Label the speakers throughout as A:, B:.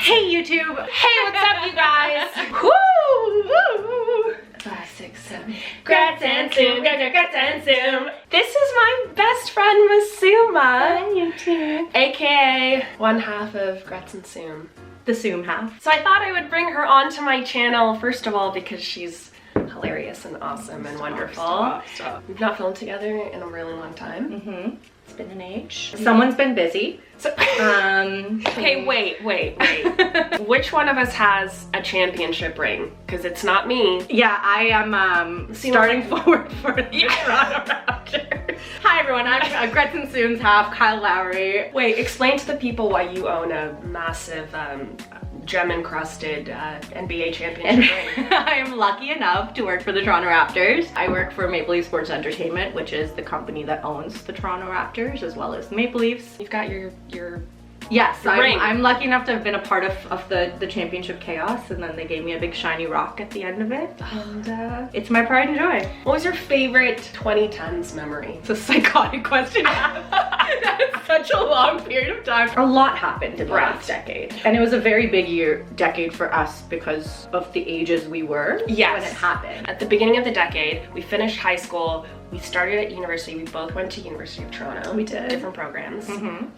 A: Hey YouTube!
B: Hey, what's up, you guys?
A: Woo!
B: 5, 6, 7. Gretz and Soom, Gretz and Soom. This is my best friend, Masuma.
A: Hi YouTube.
B: AKA one half of Gretz and Soom.
A: The Soom half.
B: So I thought I would bring her onto my channel, first of all, because she's hilarious and awesome and wonderful.
A: Stop.
B: We've not filmed together in a really long time.
A: It's been an age. Someone's been busy.
B: So, okay, wait. Which one of us has a championship ring? Because it's not me.
A: Yeah, I am starting forward for the Toronto Raptors. Hi everyone, I'm Gretz and Soom's half, Kyle Lowry.
B: Wait, explain to the people why you own a massive gem-encrusted NBA championship ring.
A: I am lucky enough to work for the Toronto Raptors. I work for Maple Leaf Sports Entertainment, which is the company that owns the Toronto Raptors as well as the Maple Leafs.
B: You've got your
A: Yes,
B: ring.
A: I'm lucky enough to have been a part of the championship chaos, and then they gave me a big shiny rock at the end of it, and it's my pride and joy.
B: What was your favorite 2010s memory?
A: It's a psychotic question. That's such a long period of time. A lot happened in the last decade, and it was a very big decade for us because of the ages we were when it happened.
B: At the beginning of the decade, we finished high school. We started at university. We both went to University of Toronto.
A: We did.
B: Different programs.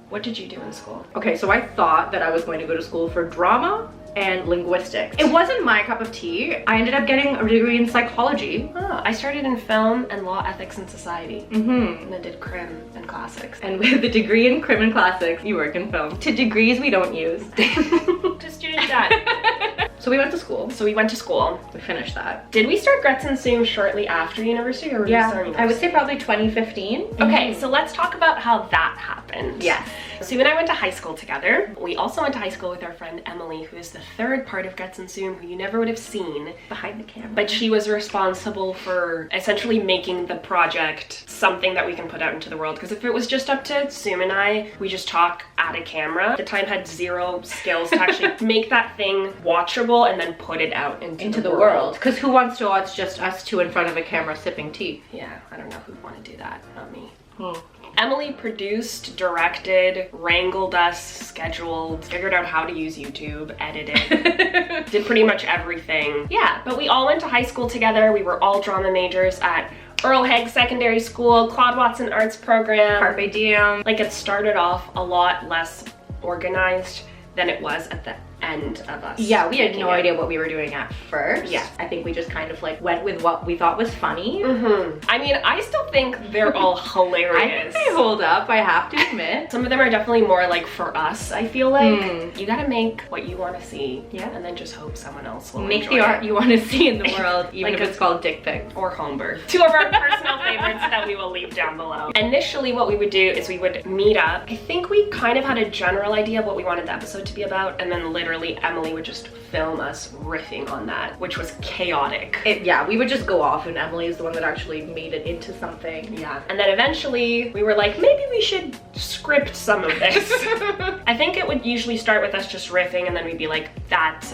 B: What did you do in school?
A: Okay, so I thought that I was going to go to school for drama and linguistics. It wasn't my cup of tea. I ended up getting a degree in psychology.
B: Oh, I started in film and law, ethics, and society. And I did crim and classics.
A: And with the degree in crim and classics, you work in film. To degrees we don't use.
B: To student debt.
A: So we went to school.
B: So we went to school.
A: We finished that.
B: Did we start Gretz and Soom shortly after university, or were we starting university?
A: I would say probably 2015.
B: Okay, so let's talk about how that happened.
A: Yes.
B: Sue and I went to high school together. We also went to high school with our friend Emily, who is the third part of Gretz and Soom, who you never would have seen
A: Behind the camera.
B: but she was responsible for essentially making the project something that we can put out into the world. Because if it was just up to Soom and I, we just talk at a camera. The time had zero skills to actually make that thing watchable and then put it out into the world.
A: Because who wants to watch just us two in front of a camera sipping tea?
B: Yeah, I don't know who'd want to do that, not me. Emily produced, directed, wrangled us, scheduled, figured out how to use YouTube, edited, did pretty much everything. Yeah, but we all went to high school together. We were all drama majors at Earl Haig Secondary School, Claude Watson Arts Program.
A: Carpe diem.
B: Like, it started off a lot less organized than it was at the end of us.
A: Yeah, we had no idea what we were doing at first.
B: Yeah.
A: I think we just kind of like went with what we thought was funny.
B: I mean, I still think they're all hilarious.
A: I think they hold up, I have to admit.
B: Some of them are definitely more like for us, I feel like. You gotta make what you want to see, and then just hope someone else will
A: make
B: enjoy
A: the art
B: it.
A: you want to see in the world, even
B: Like
A: if it's called dick pic.
B: Or home birth. Two of our personal favorites that we will leave down below. Initially, what we would do is we would meet up. I think we kind of had a general idea of what we wanted the episode to be about, and then literally Emily would just film us riffing on that, which was chaotic.
A: Yeah, we would just go off, and Emily is the one that actually made it into something.
B: Yeah. And then eventually we were like, maybe we should script some of this. I think it would usually start with us just riffing, and then we'd be like, that's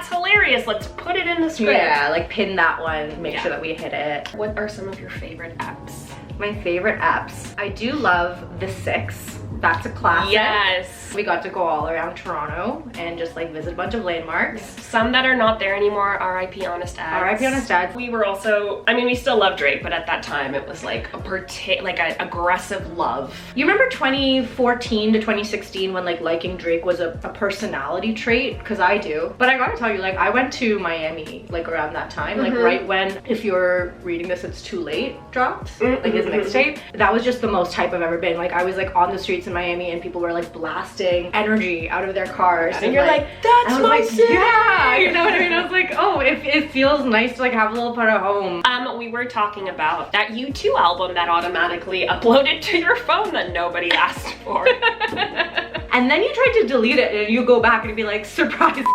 B: hilarious, let's put it in the script.
A: Yeah, like pin that one, make sure that we hit it.
B: What are some of your favorite apps?
A: My favorite apps. I do love The Six. That's a classic.
B: Yes.
A: We got to go all around Toronto and just like visit a bunch of landmarks.
B: Some that are not there anymore, RIP Honest Ads.
A: RIP Honest Ads.
B: We were also, I mean, we still love Drake, but at that time it was like an aggressive love.
A: You remember 2014 to 2016 when like liking Drake was a personality trait? Because I do. But I gotta tell you, like I went to Miami like around that time, like right when, if you're reading this, It's Too Late dropped, like his mixtape. That was just the most hype I've ever been. Like I was like on the streets in Miami and people were like blasting energy out of their cars.
B: And you're like, that's my city!
A: Yeah, you know what I mean? I was like, oh, it feels nice to like have a little part of home.
B: We were talking about that U2 album that automatically uploaded to your phone that nobody asked for.
A: And then you try to delete it and you go back and be like, surprise.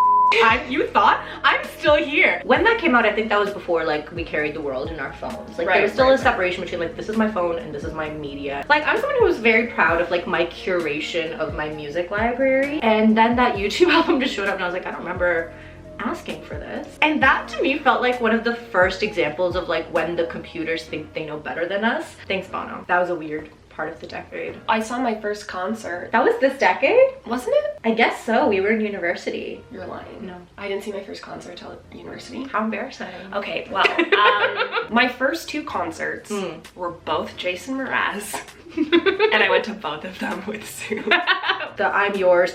A: You thought I'm still here. When that came out, I think that was before like we carried the world in our phones. Like there was still a separation between like this is my phone and this is my media. Like I'm someone who was very proud of like my curation of my music library, and then that YouTube album just showed up and I was like, I don't remember asking for this. And that to me felt like one of the first examples of like when the computers think they know better than us. Thanks, Bono. That was a weird part of the decade?
B: I saw my first concert.
A: That was this decade?
B: Wasn't it?
A: I guess so. We were in university.
B: You're lying.
A: No.
B: I didn't see my first concert till university.
A: How embarrassing.
B: Okay, well, my first 2 concerts were both Jason Mraz. And I went to both of them with Soom.
A: The I'm Yours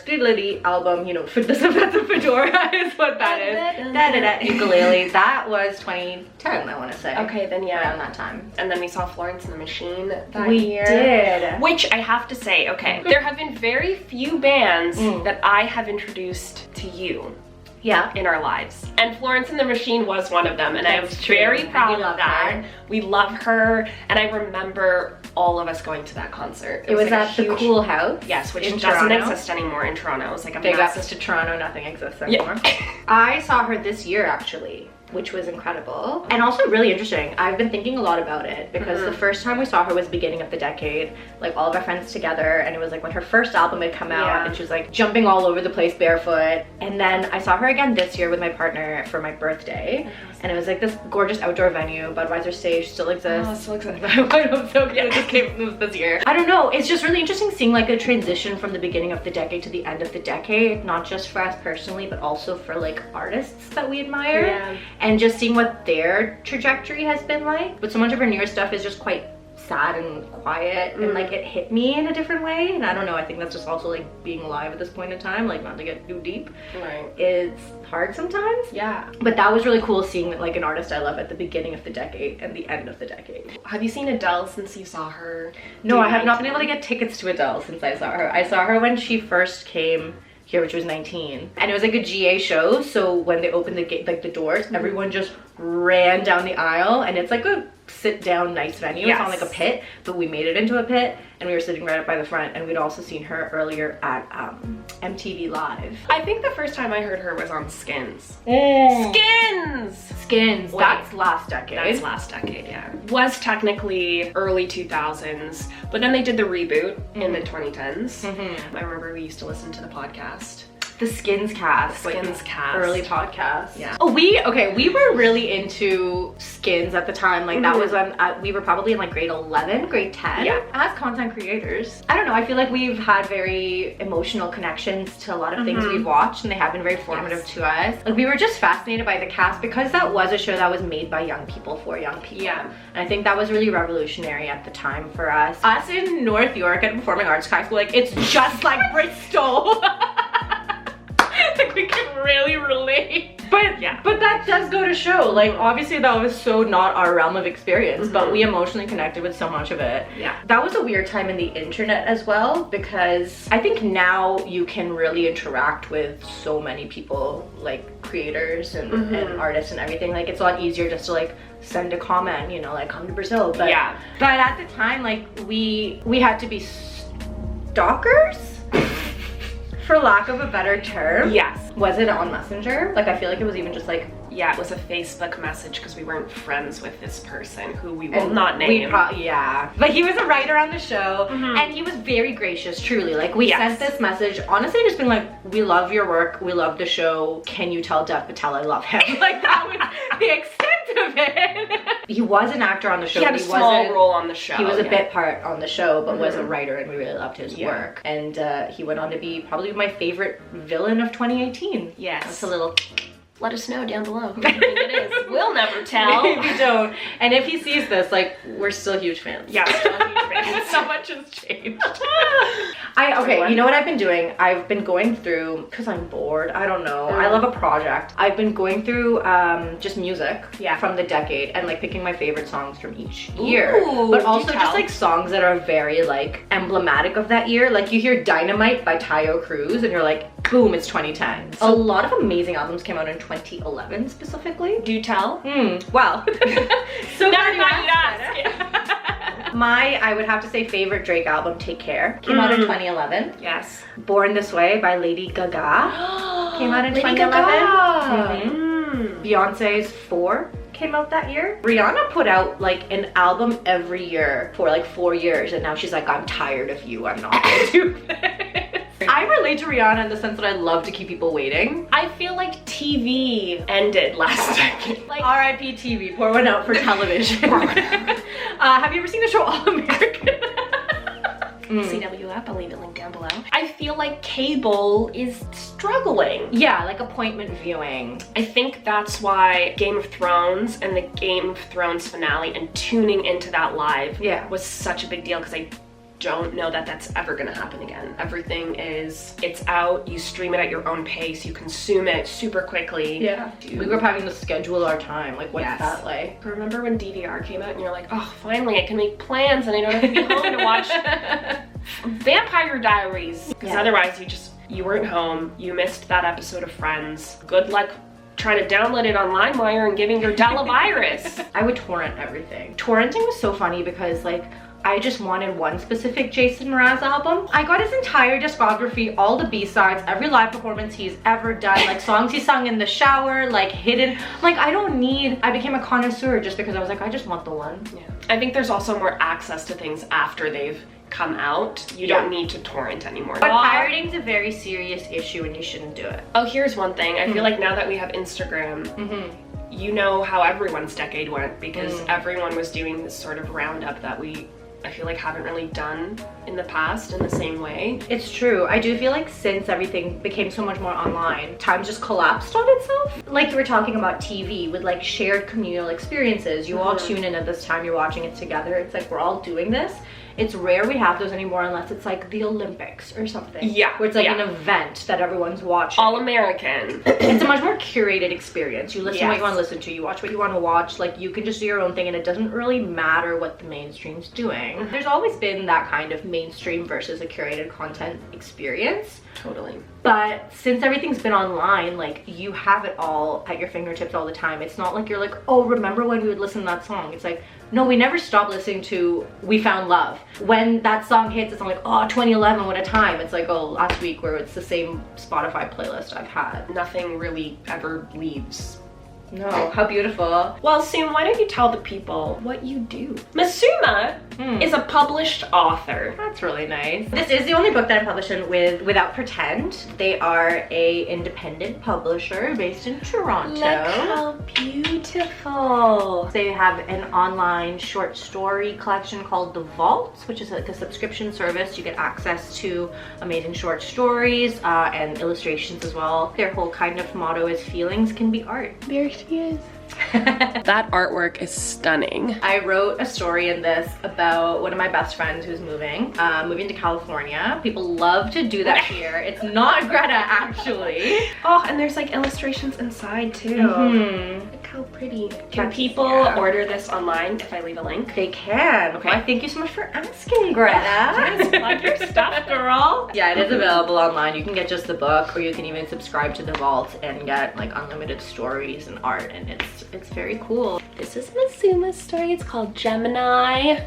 A: album, you know, for the fedora is what that is. Ukulele. That was 2010, I want to say.
B: Okay, then yeah.
A: Around that time.
B: And then we saw Florence and the Machine that
A: we
B: year.
A: Did.
B: Which I have to say, okay, there have been very few bands that I have introduced to you.
A: Yeah.
B: In our lives. And Florence and the Machine was one of them. And I am very proud of that. We love her. And I remember all of us going to that concert.
A: It was like at the Cool House.
B: Yes, which doesn't
A: Toronto.
B: exist anymore in Toronto. It was like a
A: big
B: massive...
A: ups to Toronto, nothing exists anymore. Yeah. I saw her this year actually, which was incredible. And also really interesting. I've been thinking a lot about it because the first time we saw her was beginning of the decade, like all of our friends together, and it was like when her first album had come out and she was like jumping all over the place barefoot. And then I saw her again this year with my partner for my birthday. And it was like this gorgeous outdoor venue. Budweiser Stage still exists. Oh, it still exists. I hope so good. It just came this year. I don't know. It's just really interesting seeing like a transition from the beginning of the decade to the end of the decade, not just for us personally, but also for like artists that we admire.
B: Yeah.
A: And just seeing what their trajectory has been like. But so much of her newer stuff is just quite sad and quiet and like it hit me in a different way. And I don't know, I think that's just also like being alive at this point in time, like not to get too deep.
B: Right.
A: It's hard sometimes.
B: Yeah.
A: But that was really cool seeing like an artist I love at the beginning of the decade and the end of the decade.
B: Have you seen Adele since you saw her?
A: No, I have not been able to get tickets to Adele since I saw her. I saw her when she first came here, which was 19, and it was like a GA show, so when they opened the gate, like the doors, everyone just ran down the aisle, and it's like a sit down nice venue. It's not like a pit, but we made it into a pit, and we were sitting right up by the front. And we'd also seen her earlier at MTV Live.
B: I think the first time I heard her was on Skins. Skins.
A: Wait, that's last decade.
B: That's last decade, yeah. Was technically early 2000s, but then they did the reboot in the 2010s. I remember we used to listen to the podcast.
A: The Skins cast. Early podcast.
B: Yeah.
A: Oh, we were really into Skins at the time. Like that was when we were probably in like grade 11, grade 10.
B: Yeah.
A: As content creators. I don't know, I feel like we've had very emotional connections to a lot of things we've watched, and they have been very formative to us. Like we were just fascinated by the cast because that was a show that was made by young people for young people.
B: Yeah.
A: And I think that was really revolutionary at the time for us. Us in North York at Performing Arts High School, like it's just like Bristol. Like we can really relate. But yeah, but that does go to show, like obviously that was so not our realm of experience, but we emotionally connected with so much of it. Yeah. That was a weird time in the internet as well, because I think now you can really interact with so many people, like creators and artists and everything. Like it's a lot easier just to like send a comment, you know, like come to Brazil. But yeah. But at the time, like we had to be stalkers. For lack of a better term.
B: Yes.
A: Was it on Messenger? Like I feel like it was even just like,
B: yeah, it was a Facebook message because we weren't friends with this person who we will not name.
A: Yeah. But he was a writer on the show and he was very gracious, truly. Like we sent this message, honestly just being like, we love your work, we love the show, can you tell Dev Patel I love him? Like that was the extent of it. He was an actor on the show.
B: He had a small role on the show.
A: He was a bit part on the show, but was a writer, and we really loved his work. And he went on to be probably my favorite villain of 2018.
B: Yes.
A: That's a little...
B: Let us know down below who you think it is. We'll never tell.
A: Maybe don't. And if he sees this, like, we're still huge fans.
B: Yeah, still huge fans.
A: So much has changed. Okay, you know what I've been doing? I've been going through, because I'm bored, I don't know. I love a project. I've been going through just music from the decade and like picking my favorite songs from each year.
B: Ooh,
A: but also just like songs that are very like emblematic of that year. Like you hear Dynamite by Tayo Cruz and you're like, boom, it's 2010. So a lot of amazing albums came out in 2011 specifically.
B: Do tell?
A: Wow. So
B: never mind that.
A: I would have to say favorite Drake album, Take Care, came out in 2011.
B: Yes.
A: Born This Way by Lady Gaga came out in 2011. Beyonce's 4 came out that year. Rihanna put out like an album every year for like 4 years, and now she's like, I'm tired of you, I'm not gonna do this. I relate to Rihanna in the sense that I love to keep people waiting.
B: I feel like TV ended last decade.
A: Like R.I.P. TV, pour one out for television. Have you ever seen the show All American?
B: CWF, I'll leave it linked down below. I feel like cable is struggling.
A: Yeah, like appointment viewing.
B: I think that's why Game of Thrones and the Game of Thrones finale and tuning into that live was such a big deal, because I don't know that that's ever gonna happen again. Everything is, it's out, you stream it at your own pace, you consume it super quickly.
A: Yeah. We grew up having to schedule our time. Like, what's that like?
B: Remember when DVR came out and you're like, oh, finally I can make plans and I don't have to be home to watch Vampire Diaries. Because otherwise you weren't home, you missed that episode of Friends. Good luck trying to download it on LimeWire and giving your Dell a virus.
A: I would torrent everything. Torrenting was so funny because like, I just wanted one specific Jason Mraz album. I got his entire discography, all the B-sides, every live performance he's ever done, like songs he sung in the shower, like hidden. Like, I became a connoisseur just because I was like, I just want the one.
B: Yeah. I think there's also more access to things after they've come out. You don't need to torrent anymore.
A: But pirating's a very serious issue and you shouldn't do it.
B: Oh, here's one thing. I feel like now that we have Instagram, you know how everyone's decade went, because everyone was doing this sort of roundup that I feel like haven't really done in the past in the same way.
A: It's true. I do feel like since everything became so much more online, time just collapsed on itself. Like you were talking about TV with like shared communal experiences. You all tune in at this time, you're watching it together. It's like we're all doing this. It's rare we have those anymore unless it's like the Olympics or something.
B: Yeah.
A: Where it's like an event that everyone's watching.
B: All American.
A: It's a much more curated experience. You listen to what you want to listen to, you watch what you want to watch, like you can just do your own thing and it doesn't really matter what the mainstream's doing. There's always been that kind of mainstream versus a curated content experience.
B: Totally.
A: But since everything's been online, like you have it all at your fingertips all the time. It's not like you're like, oh, remember when we would listen to that song? It's like, no, we never stopped listening to We Found Love. When that song hits, it's not like, oh, 2011, what a time. It's like, oh, last week, where it's the same Spotify playlist I've had.
B: Nothing really ever leaves.
A: No, how beautiful.
B: Well, Soom, why don't you tell the people what you do? Masuma is a published author.
A: That's really nice. This is the only book that I'm publishing with Without Pretend. They are a independent publisher based in Toronto.
B: Look how beautiful.
A: They have an online short story collection called The Vault, which is like a subscription service. You get access to amazing short stories and illustrations as well. Their whole kind of motto is feelings can be art.
B: There she is. That artwork is stunning.
A: I wrote a story in this about one of my best friends who's moving to California. People love to do that here. It's not Greta, actually.
B: Oh, and there's like illustrations inside too. Look how pretty. Can people order this online if I leave a link?
A: They can. Okay. Well, thank you so much for asking, Greta.
B: Yes, plug your stuff, girl.
A: Yeah, it is available online. You can get just the book, or you can even subscribe to The Vault and get like unlimited stories and art, and it's very cool.
B: This is Masuma's story. It's called Gemini.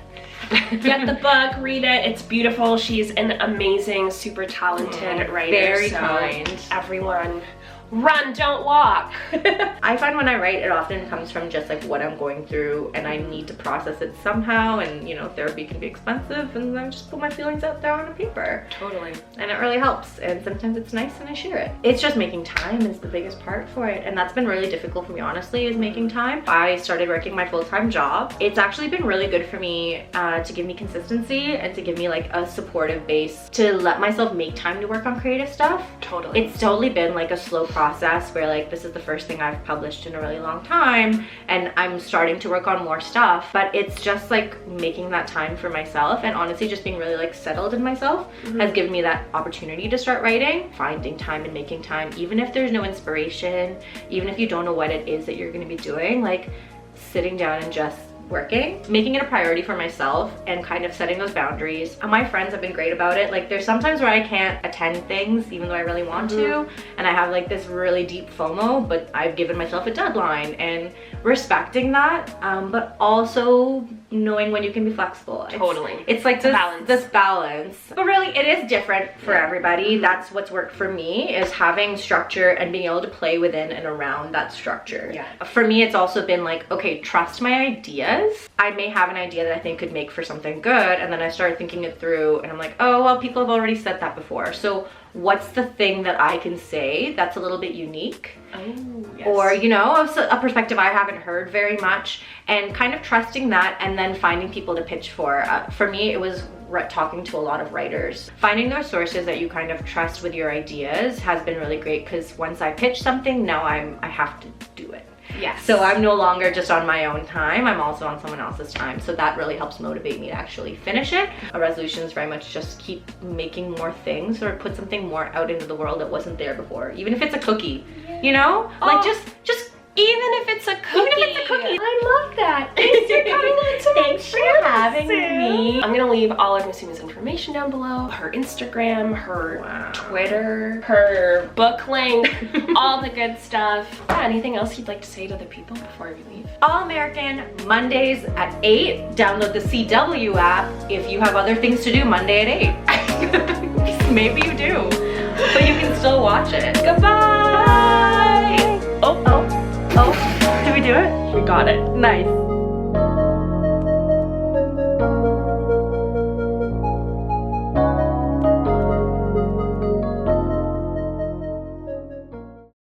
B: Get the book, read it. It's beautiful. She's an amazing, super talented writer.
A: Very kind.
B: Everyone, run, don't walk.
A: I find when I write, it often comes from just like what I'm going through, and I need to process it somehow, and you know, therapy can be expensive, and I just put my feelings out there on a paper.
B: Totally.
A: And it really helps, and sometimes it's nice and I share it. It's just making time is the biggest part for it, and that's been really difficult for me, honestly, is making time. I started working my full-time job. It's actually been really good for me to give me consistency and to give me like a supportive base to let myself make time to work on creative stuff.
B: Totally.
A: It's totally been like a slow process where like this is the first thing I've published in a really long time, and I'm starting to work on more stuff, but it's just like making that time for myself, and honestly just being really like settled in myself has given me that opportunity to start writing. Finding time and making time, even if there's no inspiration, even if you don't know what it is that you're going to be doing, like sitting down and just working, making it a priority for myself and kind of setting those boundaries. And my friends have been great about it. Like there's sometimes where I can't attend things even though I really want to, and I have like this really deep FOMO, but I've given myself a deadline, and respecting that, but also knowing when you can be flexible.
B: Totally.
A: It's like this balance. But really it is different for everybody. That's what's worked for me, is having structure and being able to play within and around that structure.
B: Yeah.
A: For me, it's also been like, okay, trust my ideas. ideas. I may have an idea that I think could make for something good, and then I started thinking it through and I'm like, oh, well, people have already said that before. So what's the thing that I can say that's a little bit unique?
B: Oh, yes.
A: Or, you know, a perspective I haven't heard very much, and kind of trusting that and then finding people to pitch for. For me, it was talking to a lot of writers. Finding those sources that you kind of trust with your ideas has been really great, because once I pitch something, now I have to do it.
B: Yes.
A: So I'm no longer just on my own time, I'm also on someone else's time. So that really helps motivate me to actually finish it. A resolution is very much just keep making more things, or put something more out into the world that wasn't there before. Even if it's a cookie, you know? Like just
B: even if it's a cookie.
A: Even if it's a cookie. I love that. Thanks for coming to
B: Thanks for having
A: me.
B: I'm gonna leave all of Miss Sooma's information down below. Her Instagram, her Twitter, her book link, all the good stuff. Yeah, anything else you'd like to say to the people before we leave?
A: All American, Mondays at 8. Download the CW app if you have other things to do Monday at 8. Maybe you do, but you can still watch it. Goodbye.
B: Oh,
A: did we do it?
B: we got it.
A: Nice.